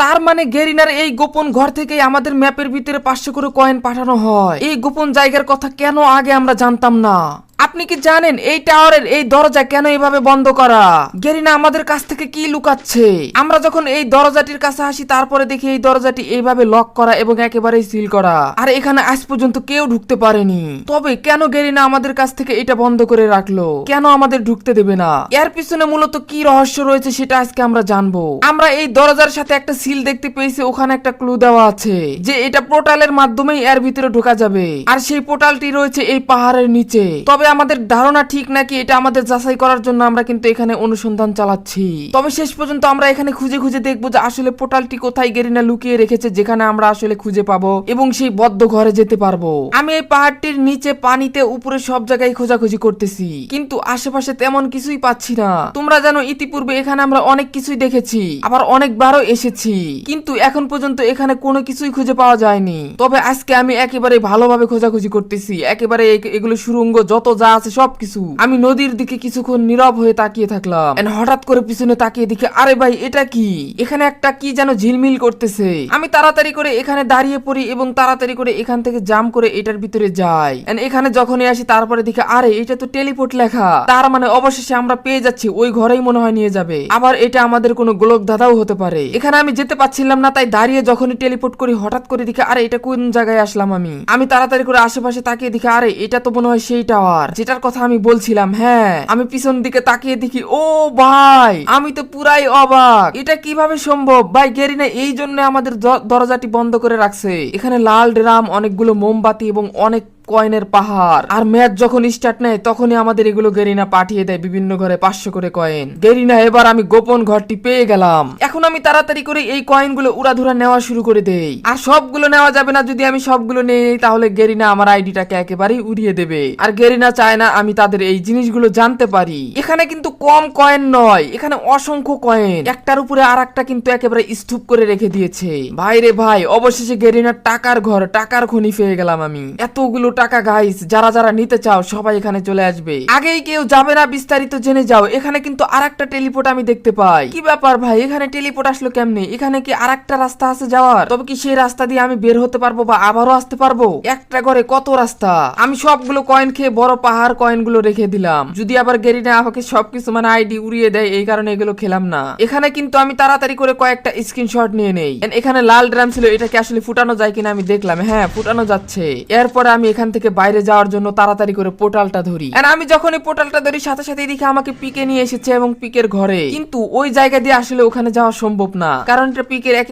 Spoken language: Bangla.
তার মানে গেরিনার এই গোপন ঘর থেকে আমাদের ম্যাপের ভিতরে 500 করে কয়েন পাঠানো হয়। এই গোপন জায়গার কথা কেন আগে আমরা জানতাম না? আপনি কি জানেন এই টাওয়ারের এই দরজা কেন এভাবে বন্ধ করা? গেরিনা আমাদের কাছ থেকে কি লুকাচ্ছে? আমরা যখন এই দরজাটির কাছে আসি তারপরে দেখি এই দরজাটি এইভাবে লক করা এবং একেবারেই সিল করা, আর এখানে আজ পর্যন্ত কেউ ঢুকতে পারেনি। তবে কেন গেরিনা আমাদের কাছ থেকে এটা বন্ধ করে রাখলো? কেন আমাদের ঢুকতে দেবে না? এর পিছনে মূলত কি রহস্য রয়েছে সেটা আজকে আমরা জানবো। আমরা এই দরজার সাথে একটা সিল দেখতে পেয়েছি, ওখানে একটা ক্লু দেওয়া আছে যে এটা পোর্টালের মাধ্যমেই এর ভিতরে ঢোকা যাবে, আর সেই পোর্টালটি রয়েছে এই পাহাড়ের নিচে। তবে আমাদের ধারণা ঠিক নাকি এটা আমাদের যাচাই করার জন্য আমরা কিন্তু এখানে অনুসন্ধান চালাচ্ছি। তবে শেষ পর্যন্ত আমরা এখানে খুঁজে খুঁজে দেখবো যে আসলে পোর্টালটি কোথায় গেরিনা লুকিয়ে রেখেছে, যেখানে আমরা আসলে খুঁজে পাবো এবং সেই বদ্ধ ঘরে যেতে পারবো। আমি এই পাহাড়টির নিচে, পানিতে, উপরে সব জায়গায় খোঁজাখুঁজি করতেছি, কিন্তু আশেপাশে তেমন কিছুই পাচ্ছি না। তোমরা জানো ইতিপূর্বে এখানে আমরা অনেক কিছুই দেখেছি, আবার অনেকবারও এসেছি, কিন্তু এখন পর্যন্ত এখানে কোনো কিছুই খুঁজে পাওয়া যায়নি। তবে আজকে আমি একেবারে ভালোভাবে খোঁজাখুঁজি করতেছি, একেবারে এগুলো সুড়ঙ্গ যত যা আছে সবকিছু। আমি নদীর দিকে কিছুক্ষণ নীরব হয়ে তাকিয়ে থাকলাম, হঠাৎ করে পিছনে তাকিয়ে দেখি আরে ভাই এটা কি? এখানে একটা কি যেন ঝিলমিল করতেছে। আমি তাড়াতাড়ি করে এখানে দাঁড়িয়ে পড়ি এবং তাড়াতাড়ি করে এখান থেকে জাম্প করে এটার ভিতরে যাই। এখানে যখনই আসি তারপরে দেখি আরে এটা তো টেলিপোর্ট লেখা, তার মানে অবশেষে আমরা পেয়ে যাচ্ছি, ওই ঘরেই মনে হয় নিয়ে যাবে। আবার এটা আমাদের কোনো গোলক ধাঁধাও হতে পারে। এখানে আমি যেতে পারছিলাম না, তাই দাঁড়িয়ে যখনই টেলিপোর্ট করি হঠাৎ করে দেখি আরে এটা কোন জায়গায় আসলাম আমি তাড়াতাড়ি করে আশেপাশে তাকিয়ে দেখি আরে এটা তো মনে হয় সেই টাওয়ার যেটার কথা আমি বলছিলাম। হ্যাঁ, আমি পিছন দিকে তাকিয়ে দেখি ও ভাই, আমি তো পুরাই অবাক, এটা কিভাবে সম্ভব? ভাই গেরিনা এই জন্য আমাদের দরজাটি বন্ধ করে রাখছে। এখানে লাল ড্রাম, অনেকগুলো মোমবাতি এবং অনেক কয়েনের পাহাড়। আর ম্যাচ যখন স্টার্ট নেয় তখনই আমাদের এগুলো গেরিনা পাঠিয়ে দেয় বিভিন্ন ঘরে 500 করে কয়েন। গেরিনা এবার আমি গোপন ঘরটি পেয়ে গেলাম। এখন আমি তাড়াতাড়ি করে এই কয়েনগুলো উড়াধুরা নেওয়া শুরু করে দেই। আর সবগুলো নেওয়া যাবে না, যদি আমি সবগুলো নেই তাহলে গেরিনা আমার আইডিটাকে একেবারেই উড়িয়ে দেবে। আর গেরিনা চায় না আমি তাদের এই জিনিসগুলো জানতে পারি। এখানে কিন্তু কম কয়েন নয়, এখানে অসংখ্য কয়েন, একটার উপরে আর একটা কিন্তু একেবারে স্তূপ করে রেখে দিয়েছে। ভাই রে ভাই, অবশেষে গেরিনার টাকার ঘর, টাকার খনি পেয়ে গেলাম আমি। এতগুলো টাকা গাইস, যারা যারা নিতে চাও সবাই এখানে চলে আসবে। আগেই কেউ যাবে না, বিস্তারিত জেনে যাও। এখানে কিন্তু আরেকটা টেলিপোর্ট আমি দেখতে পাই। কি ব্যাপার ভাই, এখানে টেলিপোর্ট আসলো কেমনে? এখানে কি আরেকটা রাস্তা আছে যাওয়ার? তবে কি সেই রাস্তা দিয়ে আমি বের হতে পারবো বা আবারও আসতে পারবো? একটা ঘরে কত রাস্তা। আমি সবগুলো কয়েন খেয়ে বড় পাহাড় কয়েনগুলো রেখে দিলাম, যদি আবার গেরিনা আমাকে সবকিছু মানে আইডি উড়িয়ে দেয়, এই কারণে এগুলো খেলাম না। এখানে কিন্তু আমি তাড়াতাড়ি করে কয়েকটা স্ক্রিনশট নিয়ে নেই। এখানে লাল ড্রাম ছিল, এটাকে আসলে ফুটানো যায় কিনা আমি দেখলাম। হ্যাঁ, ফুটানো যাচ্ছে। এরপরে আমি এখান থেকে বাইরে যাওয়ার জন্য তাড়াতাড়ি করে পোর্টালটা ধরি। আমি যখনই পোর্টালটা ধরি সাথে সাথে দেখি আমাকে পিকে নিয়ে এসেছে এবং পিকের ঘরে, কিন্তু ওই জায়গা দিয়ে আসলে ওখানে যাওয়া সম্ভব না, কারণ এটা পিকের